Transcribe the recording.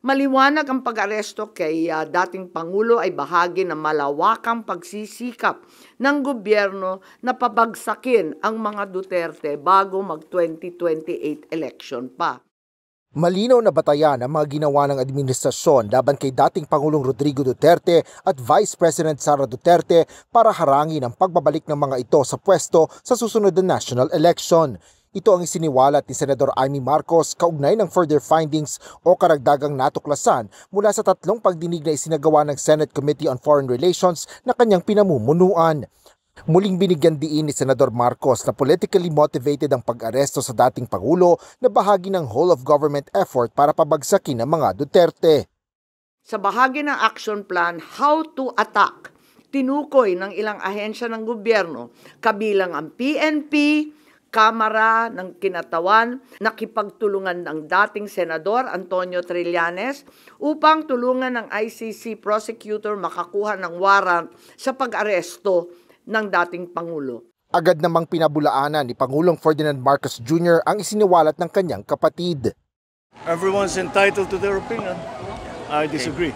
Maliwanag ang pag-aresto kay dating Pangulo ay bahagi ng malawakang pagsisikap ng gobyerno na pabagsakin ang mga Duterte bago mag-2028 election pa. Malinaw na batayan ang mga ginawa ng administrasyon laban kay dating Pangulong Rodrigo Duterte at Vice President Sara Duterte para harangin ang pagbabalik ng mga ito sa pwesto sa susunod na national election. Ito ang isiniwalat ni Senador Amy Marcos kaugnay ng further findings o karagdagang natuklasan mula sa 3 pagdinig na isinagawa ng Senate Committee on Foreign Relations na kanyang pinamumunuan. Muling binigyan diin ni Senador Marcos na politically motivated ang pag-aresto sa dating Pangulo na bahagi ng whole-of-government effort para pabagsakin ang mga Duterte. Sa bahagi ng action plan, How to Attack, tinukoy ng ilang ahensya ng gobyerno, kabilang ang PNP, Kamara ng Kinatawan, nakipagtulungan ng dating Senador Antonio Trillanes upang tulungan ng ICC prosecutor makakuha ng warrant sa pag-aresto ng dating Pangulo. Agad namang pinabulaanan ni Pangulong Ferdinand Marcos Jr. ang isiniwalat ng kanyang kapatid. Everyone's entitled to their opinion. I disagree.